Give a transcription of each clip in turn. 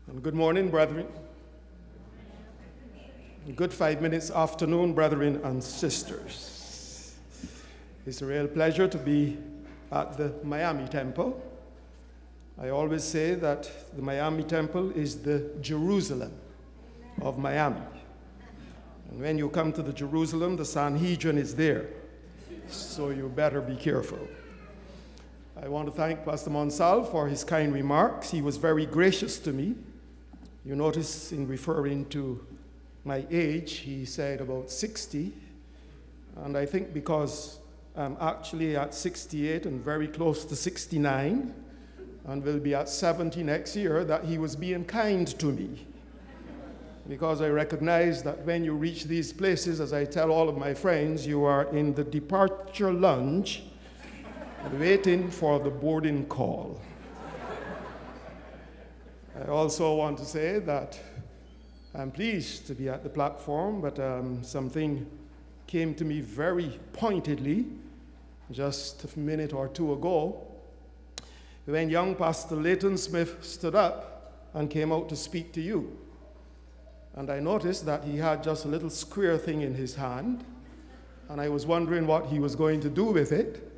And good morning, brethren. Good 5 minutes afternoon, brethren and sisters. It's a real pleasure to be at the Miami Temple. I always say that the Miami Temple is the Jerusalem of Miami. And when you come to the Jerusalem, the Sanhedrin is there. So you better be careful. I want to thank Pastor Monsal for his kind remarks. He was very gracious to me. You notice in referring to my age, he said about 60. And I think because I'm actually at 68 and very close to 69, and will be at 70 next year, that he was being kind to me. Because I recognize that when you reach these places, as I tell all of my friends, you are in the departure lounge waiting for the boarding call. I also want to say that I'm pleased to be at the platform, but something came to me very pointedly just a minute or two ago when young Pastor Leighton Smith stood up and came out to speak to you. And I noticed that he had just a little square thing in his hand, and I was wondering what he was going to do with it.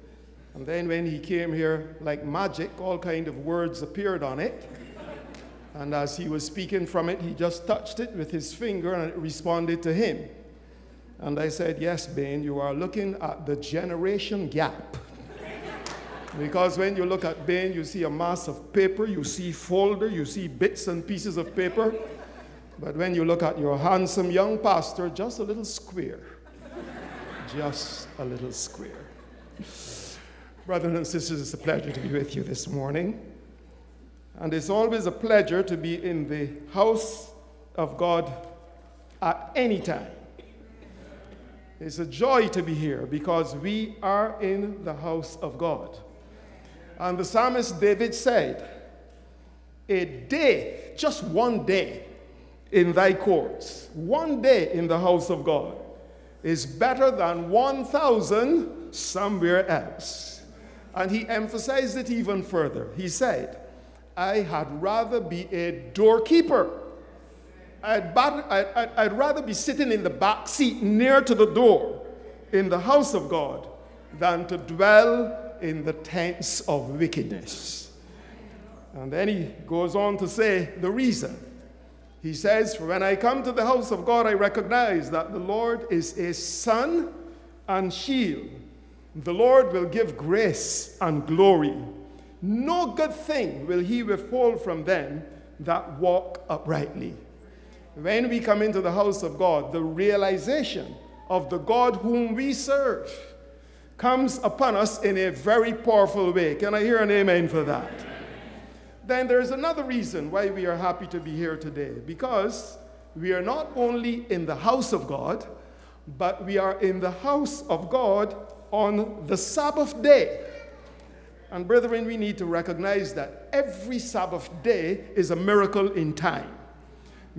And then when he came here, like magic, all kind of words appeared on it. And as he was speaking from it, he just touched it with his finger and it responded to him. And I said, yes, Bain, you are looking at the generation gap. Because when you look at Bain, you see a mass of paper, you see folder, you see bits and pieces of paper. But when you look at your handsome young pastor, just a little square. Just a little square. Brothers and sisters, it's a pleasure to be with you this morning. And it's always a pleasure to be in the house of God at any time. It's a joy to be here because we are in the house of God. And the psalmist David said, a day, just one day in thy courts, one day in the house of God is better than 1,000 somewhere else. And he emphasized it even further. He said, I had rather be a doorkeeper. I'd rather be sitting in the back seat near to the door in the house of God than to dwell in the tents of wickedness. And then he goes on to say the reason. He says, for when I come to the house of God, I recognize that the Lord is a sun and shield. The Lord will give grace and glory. No good thing will he withhold from them that walk uprightly. When we come into the house of God, the realization of the God whom we serve comes upon us in a very powerful way. Can I hear an amen for that? Then there's another reason why we are happy to be here today. Because we are not only in the house of God, but we are in the house of God on the Sabbath day. And brethren, we need to recognize that every Sabbath day is a miracle in time.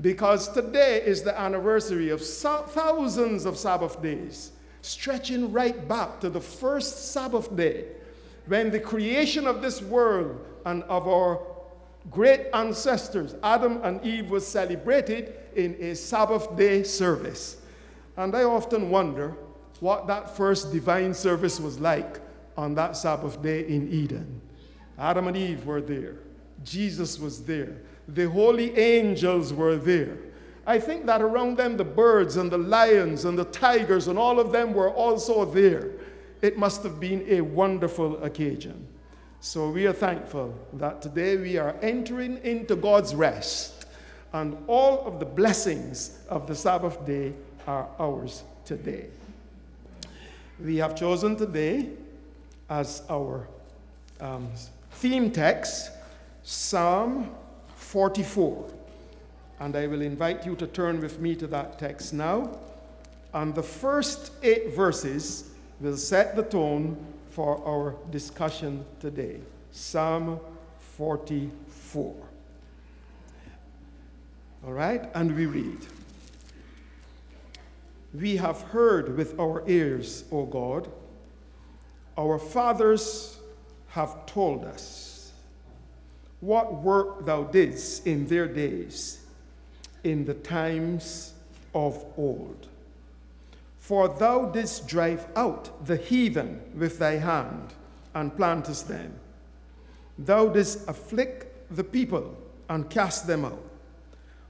Because today is the anniversary of thousands of Sabbath days, stretching right back to the first Sabbath day, when the creation of this world and of our great ancestors, Adam and Eve, was celebrated in a Sabbath day service. And I often wonder what that first divine service was like on that Sabbath day in Eden. Adam and Eve were there. Jesus was there. The holy angels were there. I think that around them the birds and the lions and the tigers and all of them were also there. It must have been a wonderful occasion. So we are thankful that today we are entering into God's rest, and all of the blessings of the Sabbath day are ours today. We have chosen today as our theme text, Psalm 44. And I will invite you to turn with me to that text now. And the first 8 verses will set the tone for our discussion today. Psalm 44. All right, and we read. We have heard with our ears, O God. Our fathers have told us. what work thou didst in their days, in the times of old. For thou didst drive out the heathen with thy hand, and plantest them. Thou didst afflict the people, and cast them out.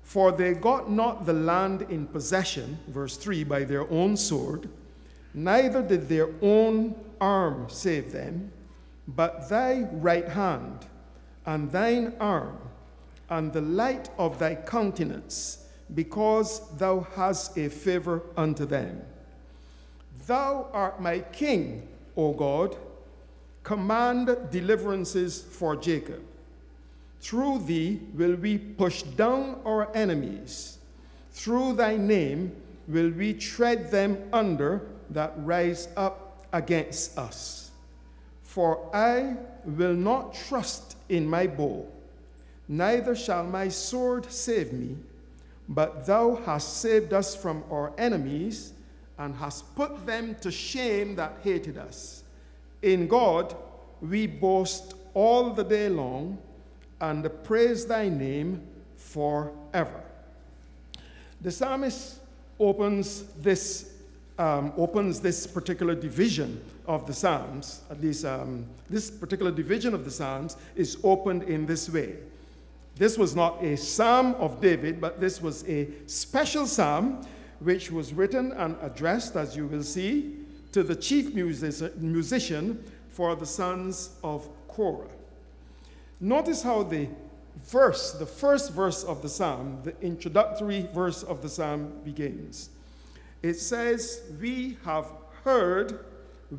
For they got not the land in possession, verse 3, by their own sword, neither did their own arm save them, but thy right hand, and thine arm, and the light of thy countenance, because thou hast a favor unto them. Thou art my king, O God. Command deliverances for Jacob. Through thee will we push down our enemies. Through thy name will we tread them under that rise up against us. For I will not trust in my bow, neither shall my sword save me, but thou hast saved us from our enemies, and hast put them to shame that hated us. In God we boast all the day long, and praise thy name forever. The psalmist opens this particular division of the Psalms, at least this particular division of the Psalms is opened in this way. This was not a psalm of David, but this was a special psalm which was written and addressed, as you will see, to the chief musician for the sons of Korah. Notice how the first verse of the psalm, the introductory verse of the psalm begins. It says, "We have heard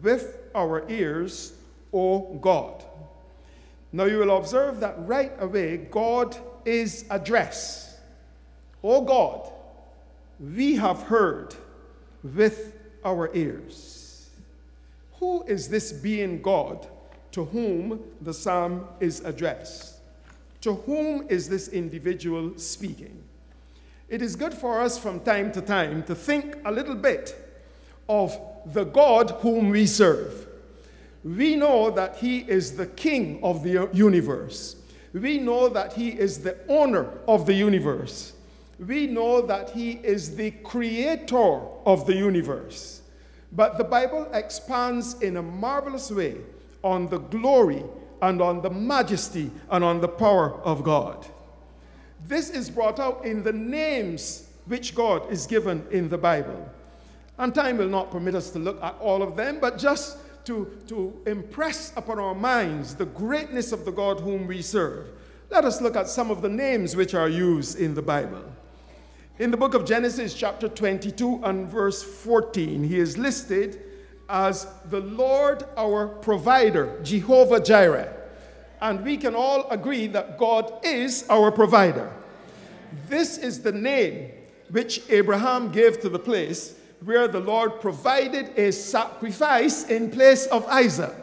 with our ears, O God." Now you will observe that right away, God is addressed. O God, we have heard with our ears. Who is this being God to whom the psalm is addressed? To whom is this individual speaking? It is good for us from time to time to think a little bit of the God whom we serve. We know that he is the king of the universe. We know that he is the owner of the universe. We know that he is the creator of the universe. But the Bible expands in a marvelous way on the glory and on the majesty and on the power of God. This is brought out in the names which God is given in the Bible. And time will not permit us to look at all of them, but just to impress upon our minds the greatness of the God whom we serve, let us look at some of the names which are used in the Bible. In the book of Genesis, chapter 22 and verse 14, he is listed as the Lord our provider, Jehovah Jireh. And we can all agree that God is our provider. This is the name which Abraham gave to the place where the Lord provided a sacrifice in place of Isaac.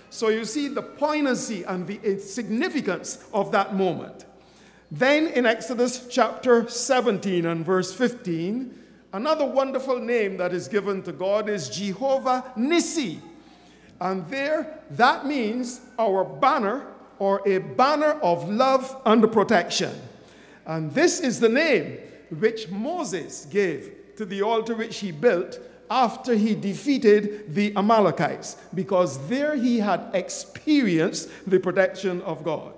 So you see the poignancy and the significance of that moment. Then in Exodus chapter 17 and verse 15, another wonderful name that is given to God is Jehovah Nissi. And there, that means our banner, or a banner of love and protection. And this is the name which Moses gave to the altar which he built after he defeated the Amalekites, because there he had experienced the protection of God.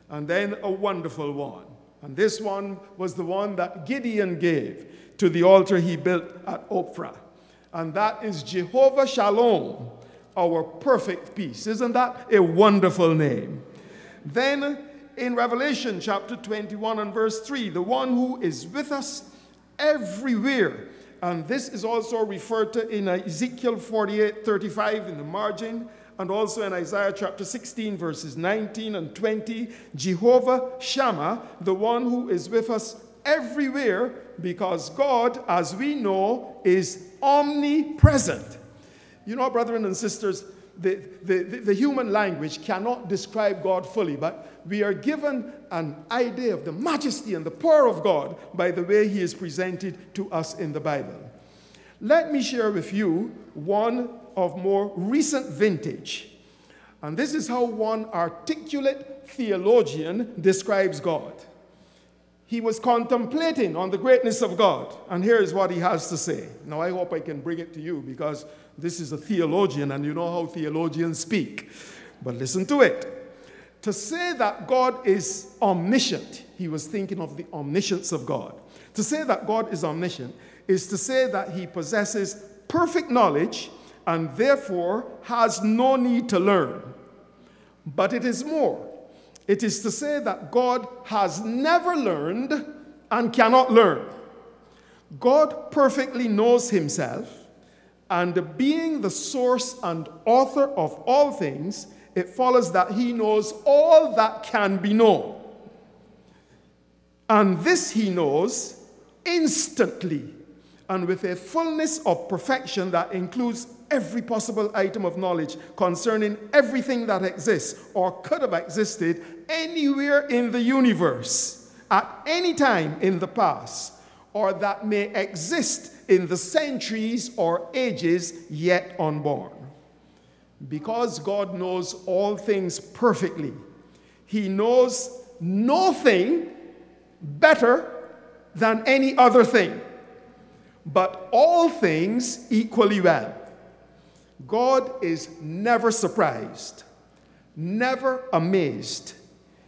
And then a wonderful one. And this one was the one that Gideon gave to the altar he built at Ophrah. And that is Jehovah Shalom, our perfect peace. Isn't that a wonderful name? Then in Revelation chapter 21 and verse 3, the one who is with us everywhere. And this is also referred to in Ezekiel 48:35 in the margin, and also in Isaiah chapter 16 verses 19 and 20, Jehovah Shammah, the one who is with us everywhere, because God, as we know, is omnipresent. You know, brethren and sisters, the human language cannot describe God fully, but we are given an idea of the majesty and the power of God by the way he is presented to us in the Bible. Let me share with you one of more recent vintage. And this is how one articulate theologian describes God. He was contemplating on the greatness of God, and here is what he has to say. Now, I hope I can bring it to you, because this is a theologian, and you know how theologians speak. But listen to it. To say that God is omniscient, he was thinking of the omniscience of God. To say that God is omniscient is to say that he possesses perfect knowledge and therefore has no need to learn. But it is more. It is to say that God has never learned and cannot learn. God perfectly knows himself, and being the source and author of all things, it follows that he knows all that can be known. And this he knows instantly and with a fullness of perfection that includes every possible item of knowledge concerning everything that exists or could have existed anywhere in the universe at any time in the past, or that may exist in the centuries or ages yet unborn. Because God knows all things perfectly, he knows no thing better than any other thing, but all things equally well. God is never surprised, never amazed.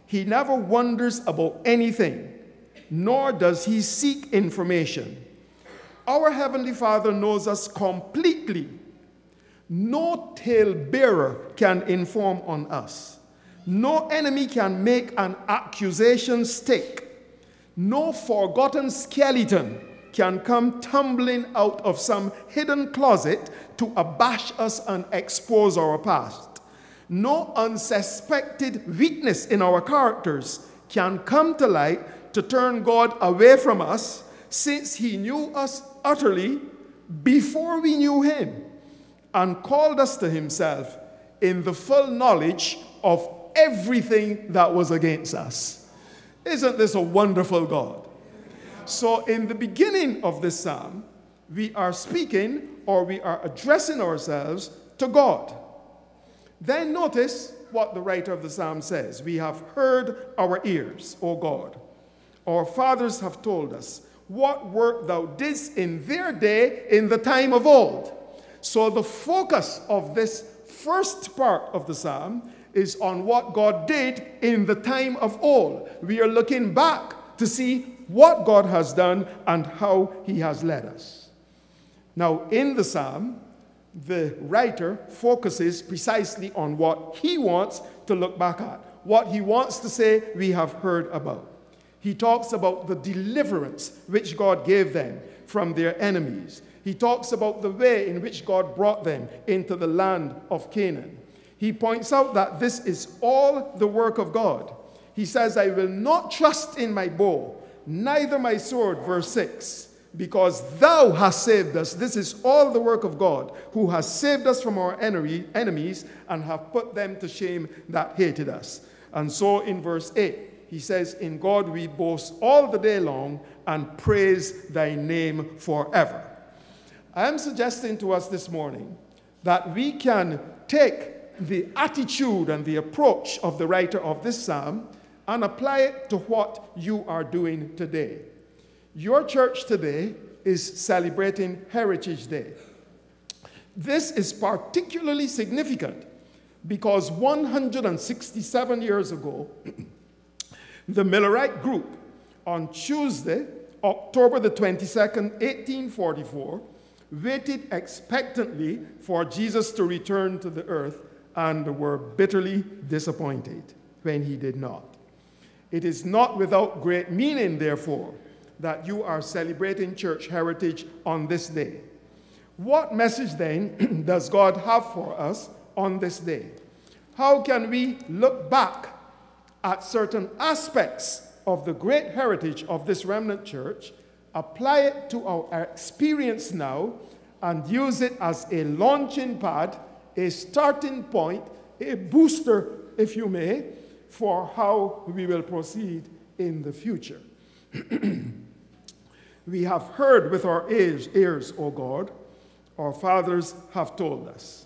He never wonders about anything, nor does he seek information. Our Heavenly Father knows us completely. No talebearer can inform on us. No enemy can make an accusation stick. No forgotten skeleton can come tumbling out of some hidden closet to abash us and expose our past. No unsuspected weakness in our characters can come to light to turn God away from us, since he knew us utterly before we knew him and called us to himself in the full knowledge of everything that was against us. Isn't this a wonderful God? So in the beginning of this psalm, we are speaking, or we are addressing ourselves to God. Then notice what the writer of the psalm says. We have heard our ears, O God. Our fathers have told us what work thou didst in their day in the time of old. So the focus of this first part of the psalm is on what God did in the time of old. We are looking back to see what God has done and how he has led us. Now, in the psalm, the writer focuses precisely on what he wants to look back at, what he wants to say we have heard about. He talks about the deliverance which God gave them from their enemies. He talks about the way in which God brought them into the land of Canaan. He points out that this is all the work of God. He says, I will not trust in my bow, neither my sword, verse 6, because thou hast saved us. This is all the work of God, who has saved us from our enemies and have put them to shame that hated us. And so in verse 8, he says, in God we boast all the day long and praise thy name forever. I am suggesting to us this morning that we can take the attitude and the approach of the writer of this psalm and apply it to what you are doing today. Your church today is celebrating Heritage Day. This is particularly significant because 167 years ago, the Millerite group on Tuesday, October the 22nd, 1844, waited expectantly for Jesus to return to the earth and were bitterly disappointed when he did not. It is not without great meaning, therefore, that you are celebrating church heritage on this day. What message then does God have for us on this day? How can we look back at certain aspects of the great heritage of this remnant church, apply it to our experience now, and use it as a launching pad, a starting point, a booster, if you may, for how we will proceed in the future? We have heard with our ears, O God, our fathers have told us.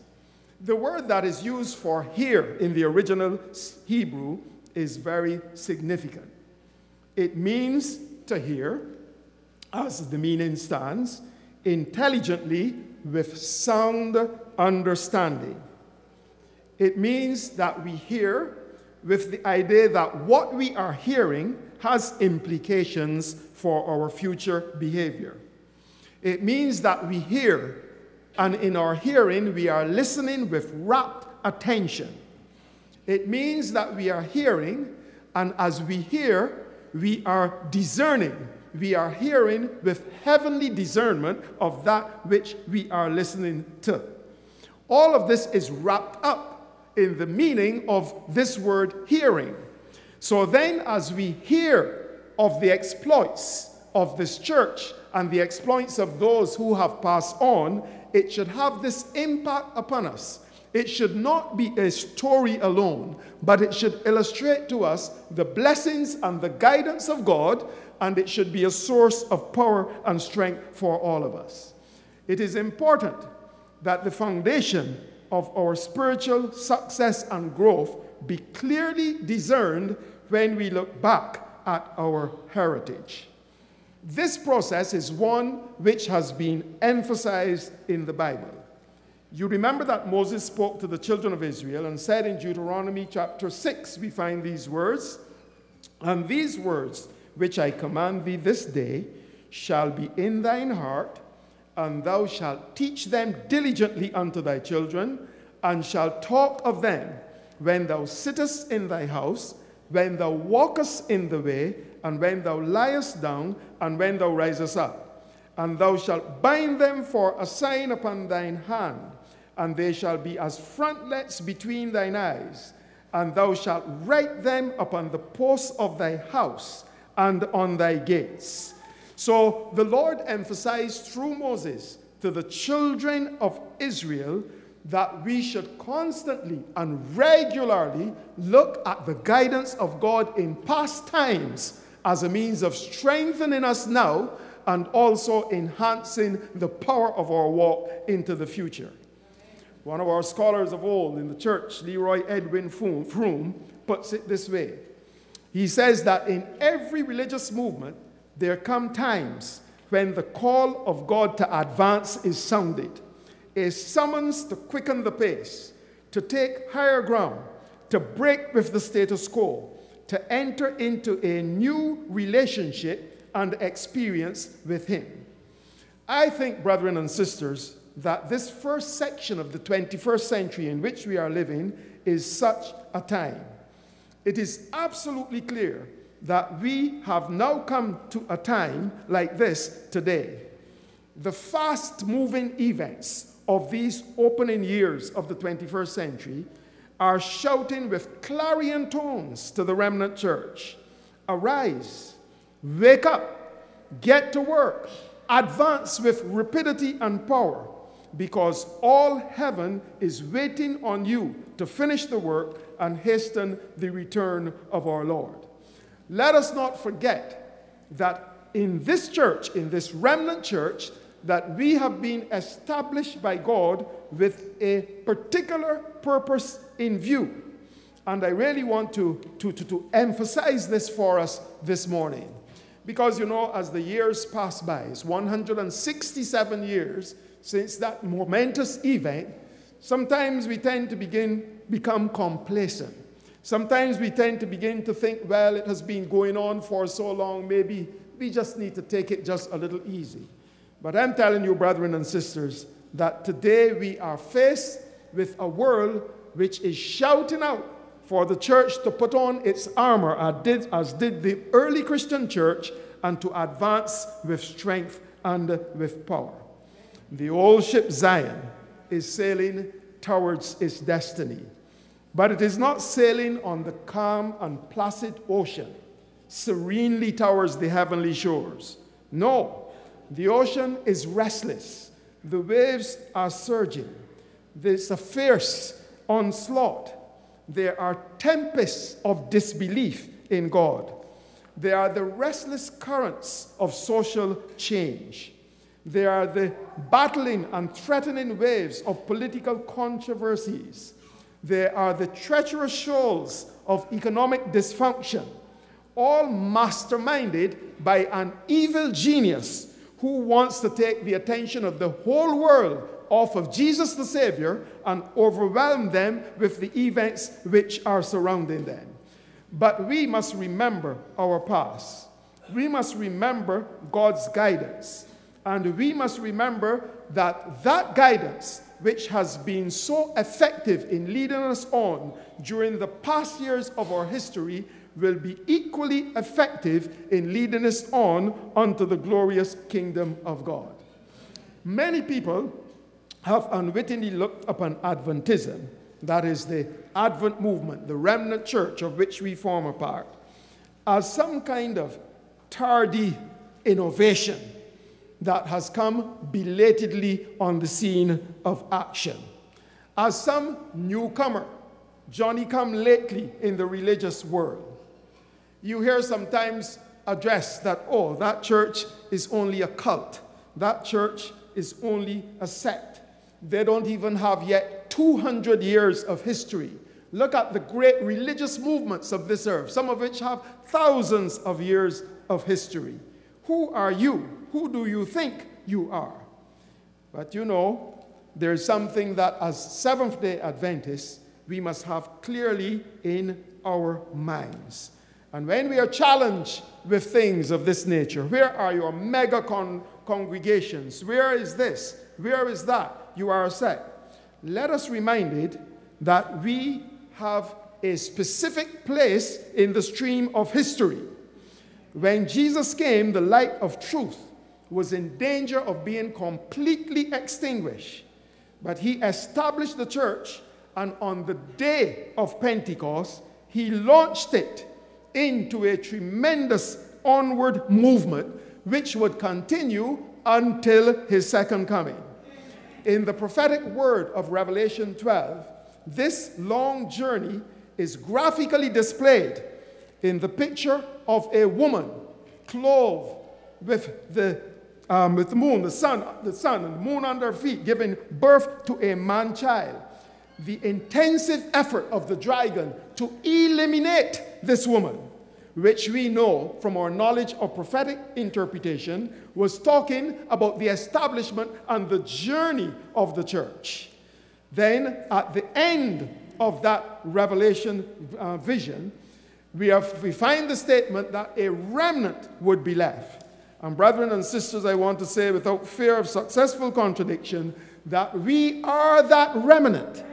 The word that is used for hear in the original Hebrew is very significant. It means to hear, as the meaning stands, intelligently with sound understanding. It means that we hear with the idea that what we are hearing has implications for our future behavior. It means that we hear, and in our hearing, we are listening with rapt attention. It means that we are hearing, and as we hear, we are discerning. We are hearing with heavenly discernment of that which we are listening to. All of this is wrapped up in the meaning of this word hearing. So then, as we hear of the exploits of this church and the exploits of those who have passed on, it should have this impact upon us. It should not be a story alone, but it should illustrate to us the blessings and the guidance of God, and it should be a source of power and strength for all of us. It is important that the foundation of our spiritual success and growth be clearly discerned when we look back at our heritage. This process is one which has been emphasized in the Bible. You remember that Moses spoke to the children of Israel and said in Deuteronomy chapter 6, we find these words, "And these words which I command thee this day shall be in thine heart, and thou shalt teach them diligently unto thy children, and shalt talk of them when thou sittest in thy house, when thou walkest in the way, and when thou liest down, and when thou risest up. And thou shalt bind them for a sign upon thine hand, and they shall be as frontlets between thine eyes. And thou shalt write them upon the posts of thy house and on thy gates." So the Lord emphasized through Moses to the children of Israel that we should constantly and regularly look at the guidance of God in past times as a means of strengthening us now and also enhancing the power of our walk into the future. One of our scholars of old in the church, Leroy Edwin Froome, puts it this way. He says that in every religious movement, there come times when the call of God to advance is sounded, a summons to quicken the pace, to take higher ground, to break with the status quo, to enter into a new relationship and experience with Him. I think, brethren and sisters, that this first section of the 21st century in which we are living is such a time. It is absolutely clear that we have now come to a time like this today. The fast-moving events of these opening years of the 21st century are shouting with clarion tones to the remnant church, "Arise, wake up, get to work, advance with rapidity and power, because all heaven is waiting on you to finish the work and hasten the return of our Lord." Let us not forget that in this church, in this remnant church, that we have been established by God with a particular purpose in view. And I really want to emphasize this for us this morning. Because, you know, as the years pass by, it's 167 years since that momentous event, sometimes we tend to become complacent. Sometimes we tend to begin to think, well, it has been going on for so long, maybe we just need to take it just a little easy. But I'm telling you, brethren and sisters, that today we are faced with a world which is shouting out for the church to put on its armor, as did the early Christian church, and to advance with strength and with power. The old ship Zion is sailing towards its destiny. But it is not sailing on the calm and placid ocean, serenely towards the heavenly shores. No, the ocean is restless. The waves are surging. There's a fierce onslaught. There are tempests of disbelief in God. There are the restless currents of social change. They are the battling and threatening waves of political controversies. They are the treacherous shoals of economic dysfunction, all masterminded by an evil genius who wants to take the attention of the whole world off of Jesus the Savior and overwhelm them with the events which are surrounding them. But we must remember our past. We must remember God's guidance. And we must remember that that guidance, which has been so effective in leading us on during the past years of our history, will be equally effective in leading us on unto the glorious kingdom of God. Many people have unwittingly looked upon Adventism, that is the Advent movement, the remnant church of which we form a part, as some kind of tardy innovation that has come belatedly on the scene of action. As some newcomer, Johnny-come-lately in the religious world. You hear sometimes addressed that, oh, that church is only a cult. That church is only a sect. They don't even have yet 200 years of history. Look at the great religious movements of this earth, some of which have thousands of years of history. Who are you? Who do you think you are? But you know, there's something that as Seventh-day Adventists, we must have clearly in our minds. And when we are challenged with things of this nature, where are your mega congregations? Where is this? Where is that? You are a sect. Let us be reminded that we have a specific place in the stream of history. When Jesus came, the light of truth was in danger of being completely extinguished. But he established the church, and on the day of Pentecost, he launched it into a tremendous onward movement which would continue until his second coming. In the prophetic word of Revelation 12, this long journey is graphically displayed in the picture of a woman clothed with the moon, the sun and the moon under her feet, giving birth to a man-child. The intensive effort of the dragon to eliminate this woman, which we know from our knowledge of prophetic interpretation, was talking about the establishment and the journey of the church. Then, at the end of that Revelation vision, we find the statement that a remnant would be left. And brethren and sisters, I want to say without fear of successful contradiction that we are that remnant.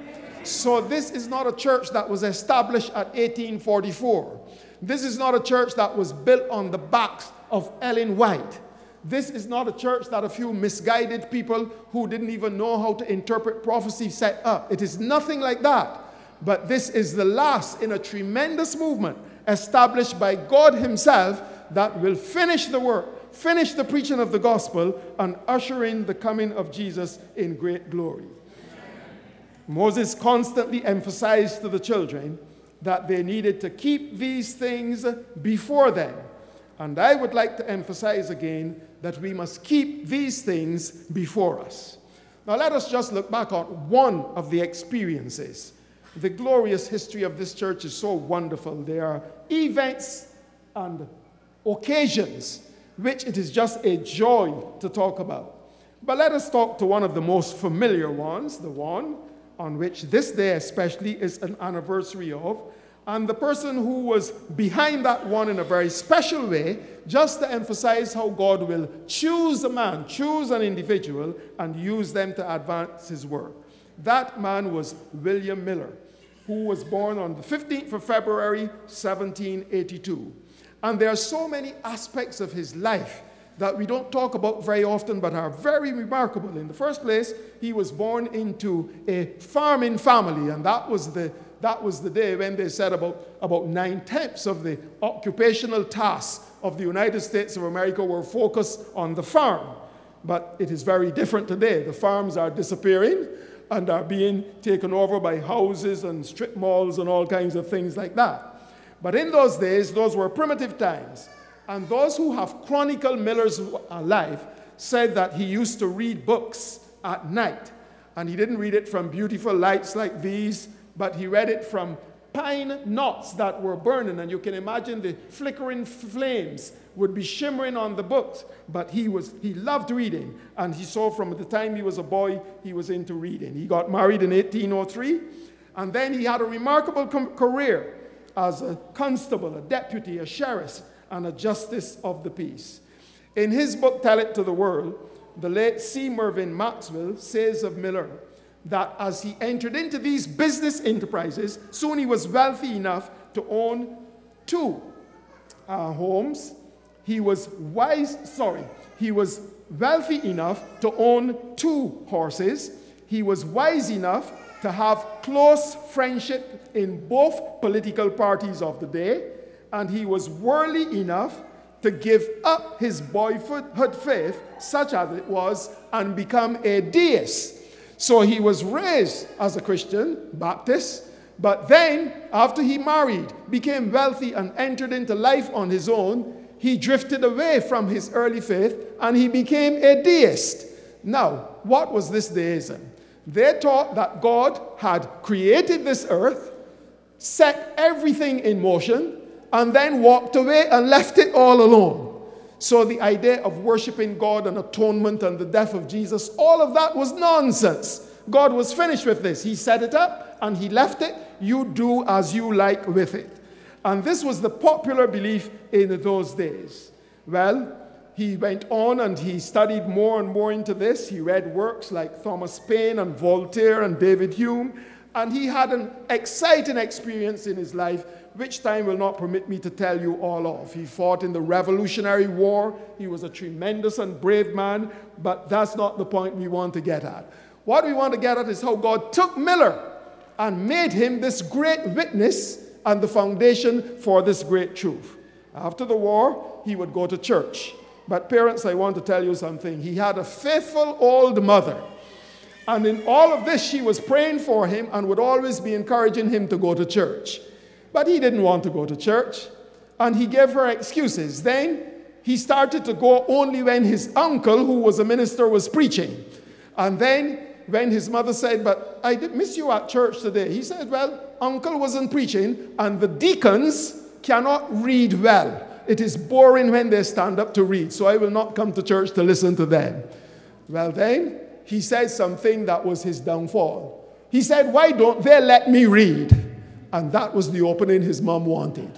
So this is not a church that was established at 1844. This is not a church that was built on the backs of Ellen White. This is not a church that a few misguided people who didn't even know how to interpret prophecy set up. It is nothing like that. But this is the last in a tremendous movement established by God himself that will finish the work, finish the preaching of the gospel, and usher in the coming of Jesus in great glory. Moses constantly emphasized to the children that they needed to keep these things before them. And I would like to emphasize again that we must keep these things before us. Now let us just look back on one of the experiences. The glorious history of this church is so wonderful. There are events and occasions which it is just a joy to talk about. But let us talk to one of the most familiar ones, the one on which this day especially is an anniversary of, and the person who was behind that one in a very special way, just to emphasize how God will choose a man, choose an individual, and use them to advance his work. That man was William Miller, who was born on the 15th of February, 1782. And there are so many aspects of his life that we don't talk about very often, but are very remarkable. In the first place, he was born into a farming family, and that was the day when they said about 9/10 of the occupational tasks of the United States of America were focused on the farm. But it is very different today. The farms are disappearing and are being taken over by houses and strip malls and all kinds of things like that. But in those days, those were primitive times. And those who have chronicled Miller's life said that he used to read books at night. And he didn't read it from beautiful lights like these, but he read it from pine knots that were burning. And you can imagine the flickering flames would be shimmering on the books. But he loved reading. And he saw from the time he was a boy, he was into reading. He got married in 1803. And then he had a remarkable career as a constable, a deputy, a sheriff, and a justice of the peace. In his book, Tell It to the World, the late C. Mervyn Maxwell says of Miller that as he entered into these business enterprises, soon he was wealthy enough to own two homes. He was wealthy enough to own 2 horses. He was wise enough to have close friendship in both political parties of the day, and he was worldly enough to give up his boyhood faith, such as it was, and become a deist. So he was raised as a Christian, Baptist, but then, after he married, became wealthy and entered into life on his own, he drifted away from his early faith, and he became a deist. Now, what was this deism? They taught that God had created this earth, set everything in motion, and then walked away and left it all alone. So the idea of worshiping God and atonement and the death of Jesus, all of that was nonsense. God was finished with this. He set it up and he left it. You do as you like with it. And this was the popular belief in those days. Well, he went on and he studied more and more into this. He read works like Thomas Paine and Voltaire and David Hume. And he had an exciting experience in his life, which time will not permit me to tell you all of. He fought in the Revolutionary War. He was a tremendous and brave man, but that's not the point we want to get at. What we want to get at is how God took Miller and made him this great witness and the foundation for this great truth. After the war, he would go to church. But parents, I want to tell you something. He had a faithful old mother. And in all of this, she was praying for him and would always be encouraging him to go to church. But he didn't want to go to church, and he gave her excuses. Then he started to go only when his uncle, who was a minister, was preaching. And then when his mother said, "But I did miss you at church today," he said, "Well, uncle wasn't preaching, and the deacons cannot read well. It is boring when they stand up to read, so I will not come to church to listen to them." Well, then he said something that was his downfall. He said, "Why don't they let me read?" And that was the opening his mom wanted.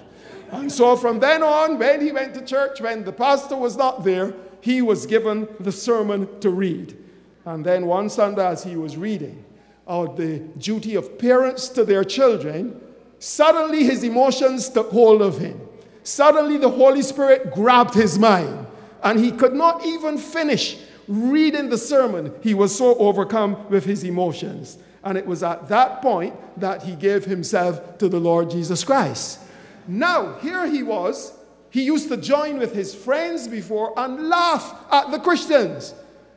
And so from then on, when he went to church, when the pastor was not there, he was given the sermon to read. And then one Sunday as he was reading out the duty of parents to their children, suddenly his emotions took hold of him. Suddenly the Holy Spirit grabbed his mind, and he could not even finish reading the sermon. He was so overcome with his emotions. And it was at that point that he gave himself to the Lord Jesus Christ. Now, here he was. He used to join with his friends before and laugh at the Christians.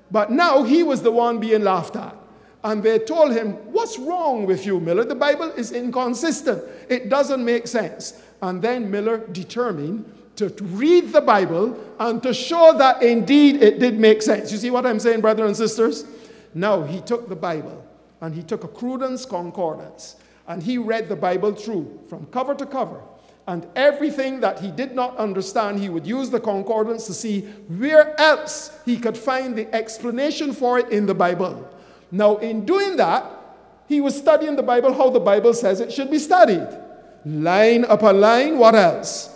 But now he was the one being laughed at. And they told him, "What's wrong with you, Miller? The Bible is inconsistent. It doesn't make sense." And then Miller determined to read the Bible and to show that indeed it did make sense. You see what I'm saying, brothers and sisters? Now he took the Bible and he took a Cruden's Concordance and he read the Bible through from cover to cover. And everything that he did not understand, he would use the concordance to see where else he could find the explanation for it in the Bible. Now, in doing that, he was studying the Bible how the Bible says it should be studied. Line upon line, what else?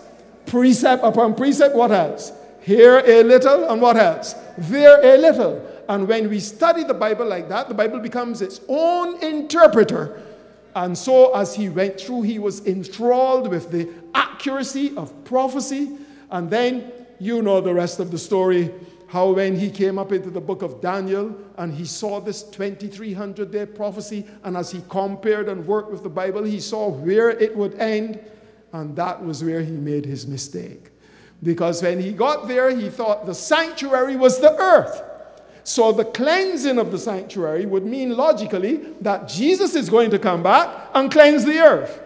Precept upon precept, what else? Here a little, and what else? There a little. And when we study the Bible like that, the Bible becomes its own interpreter. And so as he went through, he was enthralled with the accuracy of prophecy. And then you know the rest of the story, how when he came up into the book of Daniel and he saw this 2300-day prophecy, and as he compared and worked with the Bible, he saw where it would end, and that was where he made his mistake. Because when he got there, he thought the sanctuary was the earth. So the cleansing of the sanctuary would mean logically that Jesus is going to come back and cleanse the earth.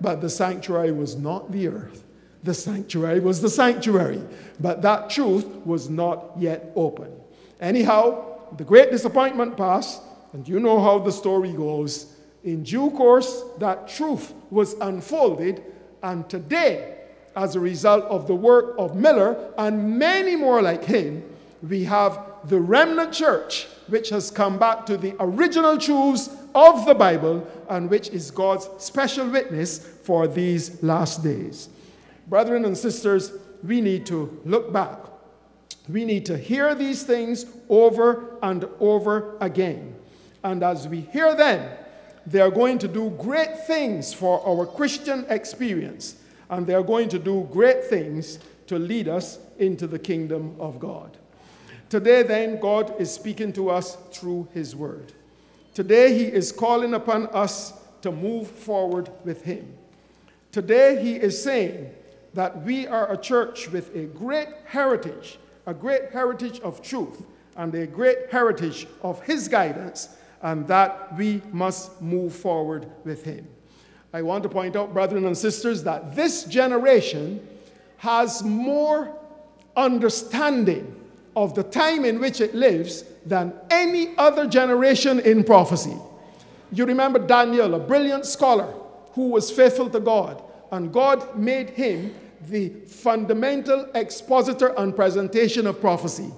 But the sanctuary was not the earth. The sanctuary was the sanctuary. But that truth was not yet open. Anyhow, the great disappointment passed, and you know how the story goes. In due course, that truth was unfolded, and today, as a result of the work of Miller and many more like him, we have the remnant church, which has come back to the original truths of the Bible and which is God's special witness for these last days. Brethren and sisters, we need to look back. We need to hear these things over and over again. And as we hear them, they are going to do great things for our Christian experience. And they are going to do great things to lead us into the kingdom of God. Today, then, God is speaking to us through his word. Today, he is calling upon us to move forward with him. Today, he is saying that we are a church with a great heritage of truth, and a great heritage of his guidance, and that we must move forward with him. I want to point out, brethren and sisters, that this generation has more understanding of the time in which it lives than any other generation in prophecy. You remember Daniel, a brilliant scholar who was faithful to God, and God made him the fundamental expositor and presentation of prophecy.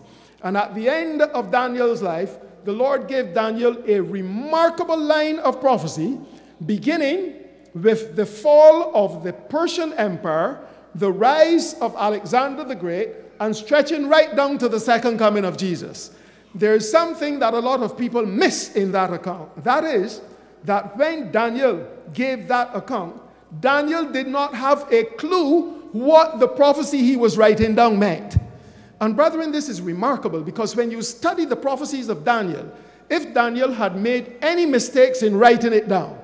And at the end of Daniel's life, the Lord gave Daniel a remarkable line of prophecy, beginning with the fall of the Persian Empire, the rise of Alexander the Great, and stretching right down to the second coming of Jesus. There is something that a lot of people miss in that account. That is, that when Daniel gave that account, Daniel did not have a clue what the prophecy he was writing down meant. And brethren, this is remarkable, because when you study the prophecies of Daniel, if Daniel had made any mistakes in writing it down,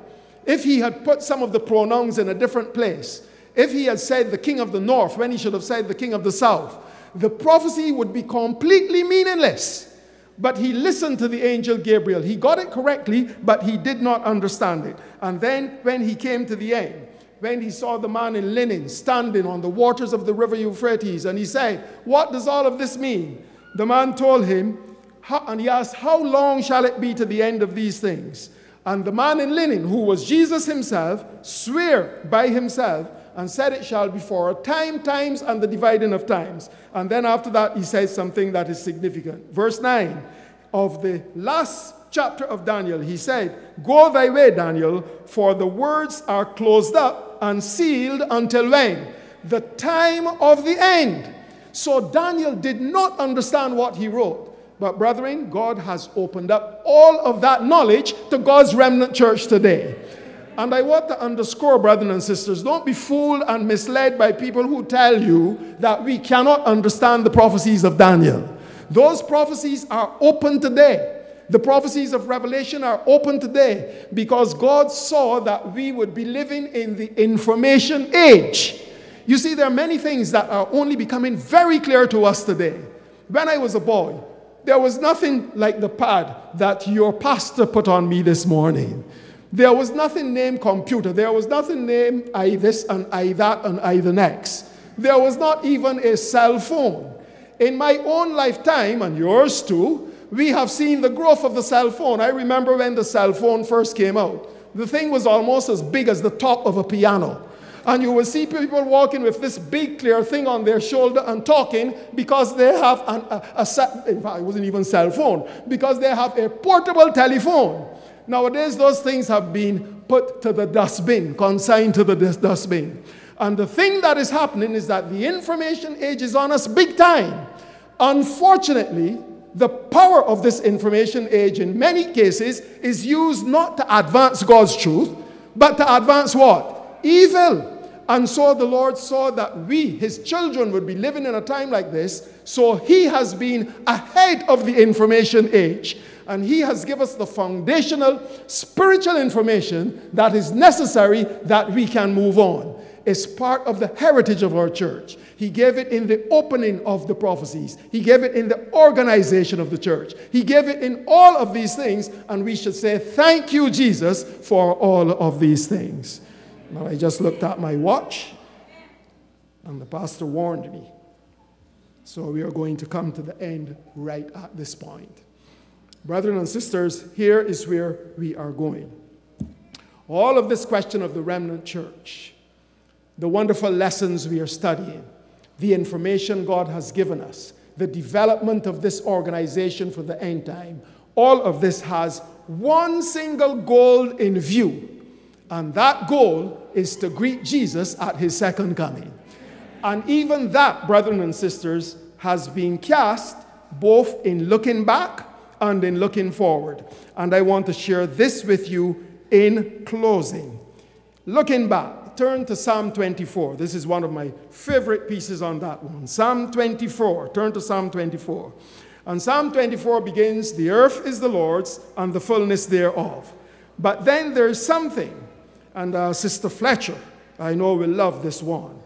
if he had put some of the pronouns in a different place, if he had said the king of the north when he should have said the king of the south, the prophecy would be completely meaningless. But he listened to the angel Gabriel. He got it correctly, but he did not understand it. And then when he came to the end, when he saw the man in linen standing on the waters of the river Euphrates, and he said, "What does all of this mean?" The man told him, and he asked, "How long shall it be to the end of these things?" And the man in linen, who was Jesus himself, swore by himself and said, "It shall be for a time, times, and the dividing of times." And then after that, he says something that is significant. Verse 9 of the last chapter of Daniel, he said, "Go thy way, Daniel, for the words are closed up and sealed until when? The time of the end." So Daniel did not understand what he wrote. But brethren, God has opened up all of that knowledge to God's remnant church today. And I want to underscore, brethren and sisters, don't be fooled and misled by people who tell you that we cannot understand the prophecies of Daniel. Those prophecies are open today. The prophecies of Revelation are open today because God saw that we would be living in the information age. You see, there are many things that are only becoming very clear to us today. When I was a boy, there was nothing like the pad that your pastor put on me this morning. There was nothing named computer. There was nothing named I this and I that and I the next. There was not even a cell phone. In my own lifetime, and yours too, we have seen the growth of the cell phone. I remember when the cell phone first came out. The thing was almost as big as the top of a piano. And you will see people walking with this big clear thing on their shoulder and talking because they have in fact, it wasn't even cell phone, because they have a portable telephone. Nowadays, those things have been put to the dustbin, consigned to the dustbin. And the thing that is happening is that the information age is on us big time. Unfortunately, the power of this information age in many cases is used not to advance God's truth, but to advance what? Evil. And so the Lord saw that we, his children, would be living in a time like this. So he has been ahead of the information age. And he has given us the foundational spiritual information that is necessary that we can move on. It's part of the heritage of our church. He gave it in the opening of the prophecies. He gave it in the organization of the church. He gave it in all of these things. And we should say, thank you, Jesus, for all of these things. Now, I just looked at my watch, and the pastor warned me So we are going to come to the end right at this point. Brethren and sisters, here is where we are going. All of this question of the remnant church, the wonderful lessons we are studying, the information God has given us, the development of this organization for the end time, all of this has one single goal in view. And that goal is to greet Jesus at his second coming. And even that, brethren and sisters, has been cast both in looking back and in looking forward. And I want to share this with you in closing. Looking back, turn to Psalm 24. This is one of my favorite pieces on that one. Psalm 24. Turn to Psalm 24. And Psalm 24 begins, "The earth is the Lord's and the fullness thereof." But then there's something, and Sister Fletcher, I know, will love this one.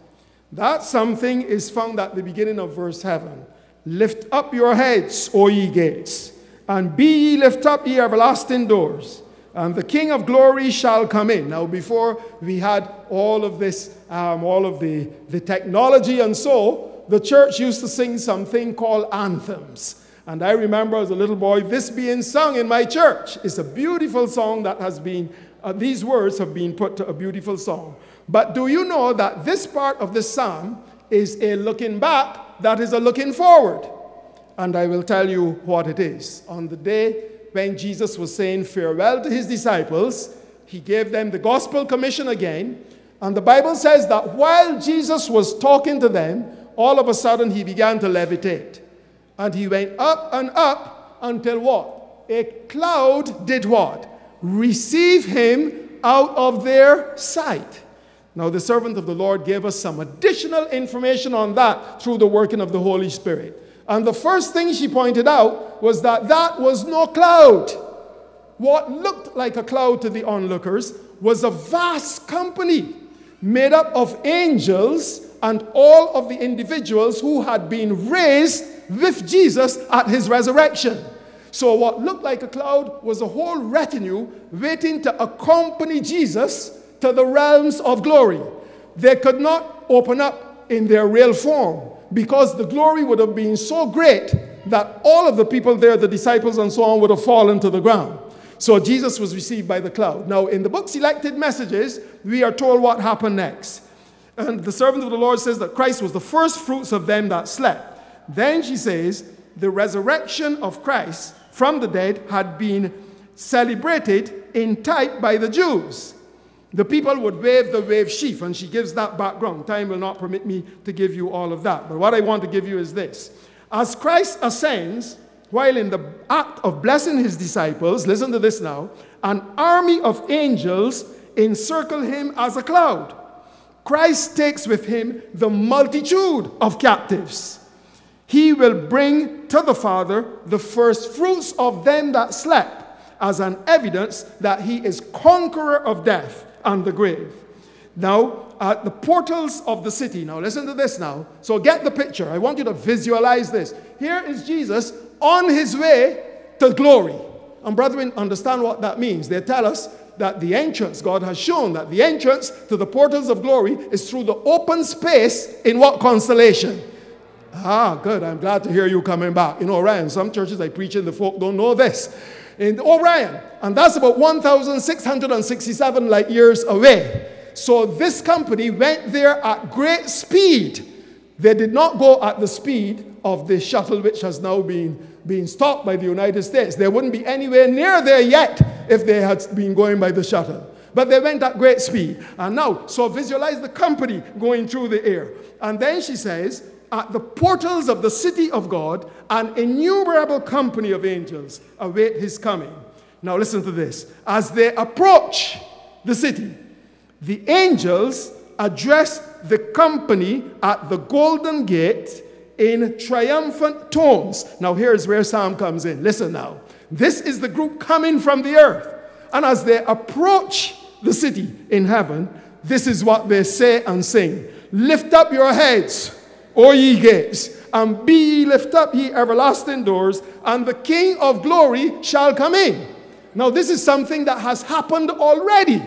That something is found at the beginning of verse 7. "Lift up your heads, O ye gates, and be ye lift up, ye everlasting doors, and the King of glory shall come in." Now, before we had all of this, all of the technology and so, the church used to sing something called anthems. And I remember as a little boy, this being sung in my church. It's a beautiful song that has been, these words have been put to a beautiful song. But do you know that this part of the psalm is a looking back that is a looking forward? And I will tell you what it is. On the day when Jesus was saying farewell to his disciples, he gave them the gospel commission again. And the Bible says that while Jesus was talking to them, all of a sudden he began to levitate. And he went up and up until what? A cloud did what? Receive him out of their sight. Now the servant of the Lord gave us some additional information on that through the working of the Holy Spirit. And the first thing she pointed out was that that was no cloud. What looked like a cloud to the onlookers was a vast company made up of angels and all of the individuals who had been raised with Jesus at his resurrection. So what looked like a cloud was a whole retinue waiting to accompany Jesus to the realms of glory. They could not open up in their real form because the glory would have been so great that all of the people there, the disciples and so on, would have fallen to the ground. So Jesus was received by the cloud. Now in the book Selected Messages, we are told what happened next. And the servant of the Lord says that Christ was the first fruits of them that slept. Then she says the resurrection of Christ from the dead had been celebrated in type by the Jews. The people would wave the wave sheaf, and she gives that background. Time will not permit me to give you all of that. But what I want to give you is this. As Christ ascends, while in the act of blessing his disciples, listen to this now, an army of angels encircle him as a cloud. Christ takes with him the multitude of captives. He will bring to the Father the first fruits of them that slept, as an evidence that he is conqueror of death and the grave. Now, at the portals of the city, now listen to this now. So get the picture. I want you to visualize this. Here is Jesus on his way to glory. And brethren, understand what that means. They tell us that the entrance, God has shown that the entrance to the portals of glory is through the open space in what constellation? Ah, good. I'm glad to hear you coming back. In Orion, some churches I preach in, the folk don't know this. In Orion, and that's about 1,667 light years away. So this company went there at great speed. They did not go at the speed of the shuttle, which has now been stopped by the United States. They wouldn't be anywhere near there yet if they had been going by the shuttle. But they went at great speed. And now, so visualize the company going through the air. And then she says, at the portals of the city of God, an innumerable company of angels await his coming. Now listen to this. As they approach the city, the angels address the company at the golden gate in triumphant tones. Now here's where Psalm comes in. Listen now. This is the group coming from the earth. And as they approach the city in heaven, this is what they say and sing. Lift up your heads, O ye gates, and be ye lift up, ye everlasting doors, and the King of glory shall come in. Now this is something that has happened already.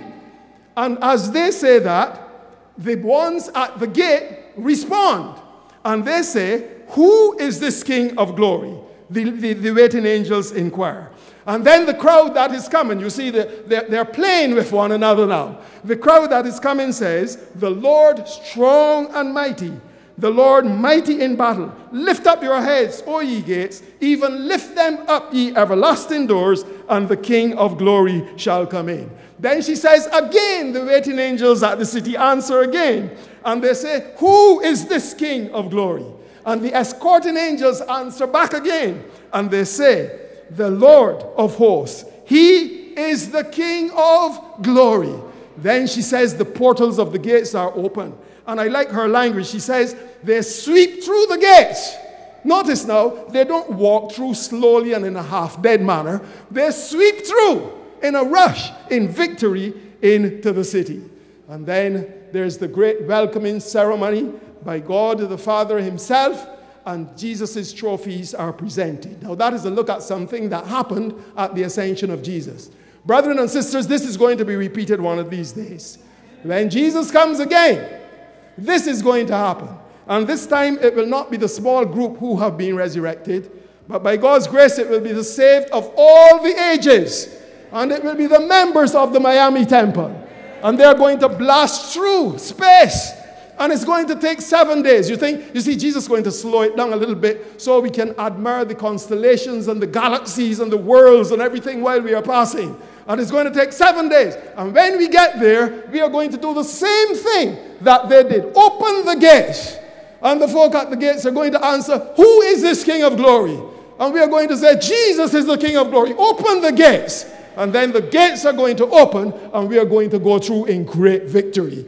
And as they say that, the ones at the gate respond. And they say, who is this King of glory? The waiting angels inquire. And then the crowd that is coming, you see, they're playing with one another now. The crowd that is coming says, the Lord strong and mighty, the Lord mighty in battle. Lift up your heads, O ye gates, even lift them up, ye everlasting doors, and the King of glory shall come in. Then she says again, the waiting angels at the city answer again. And they say, who is this King of glory? And the escorting angels answer back again. And they say, the Lord of hosts, he is the King of glory. Then she says the portals of the gates are open. And I like her language. She says they sweep through the gates. Notice now, they don't walk through slowly and in a half-dead manner. They sweep through in a rush, in victory, into the city. And then there's the great welcoming ceremony by God the Father himself, and Jesus' trophies are presented. Now that is a look at something that happened at the ascension of Jesus. Brethren and sisters, this is going to be repeated one of these days. When Jesus comes again, this is going to happen. And this time it will not be the small group who have been resurrected, but by God's grace it will be the saved of all the ages. And it will be the members of the Miami temple. And they're going to blast through space. And it's going to take 7 days. You see, Jesus is going to slow it down a little bit so we can admire the constellations and the galaxies and the worlds and everything while we are passing. And it's going to take 7 days. And when we get there, we are going to do the same thing that they did. Open the gates. And the folk at the gates are going to answer, who is this King of glory? And we are going to say, Jesus is the King of glory. Open the gates. And then the gates are going to open and we are going to go through in great victory.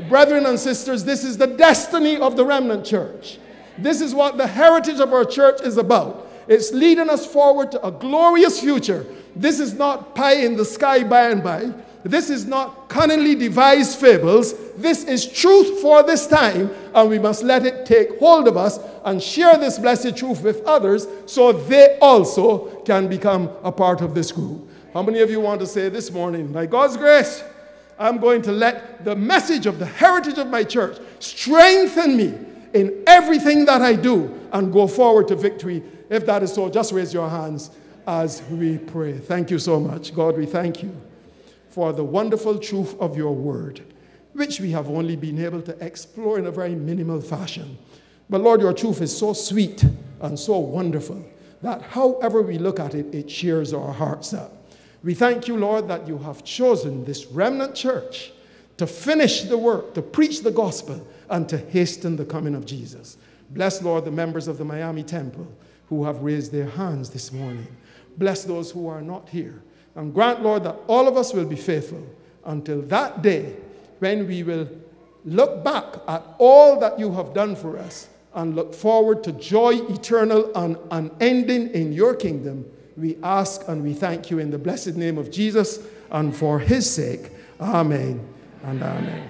Brethren and sisters, this is the destiny of the remnant church. This is what the heritage of our church is about. It's leading us forward to a glorious future. This is not pie in the sky by and by. This is not cunningly devised fables. This is truth for this time, and we must let it take hold of us and share this blessed truth with others so they also can become a part of this group. How many of you want to say this morning, by God's grace, I'm going to let the message of the heritage of my church strengthen me in everything that I do and go forward to victory. If that is so, just raise your hands as we pray. Thank you so much. God, we thank you for the wonderful truth of your word, which we have only been able to explore in a very minimal fashion. But Lord, your truth is so sweet and so wonderful that however we look at it, it cheers our hearts up. We thank you, Lord, that you have chosen this remnant church to finish the work, to preach the gospel, and to hasten the coming of Jesus. Bless, Lord, the members of the Miami temple who have raised their hands this morning. Bless those who are not here. And grant, Lord, that all of us will be faithful until that day when we will look back at all that you have done for us and look forward to joy eternal and unending in your kingdom. We ask and we thank you in the blessed name of Jesus and for his sake. Amen and amen.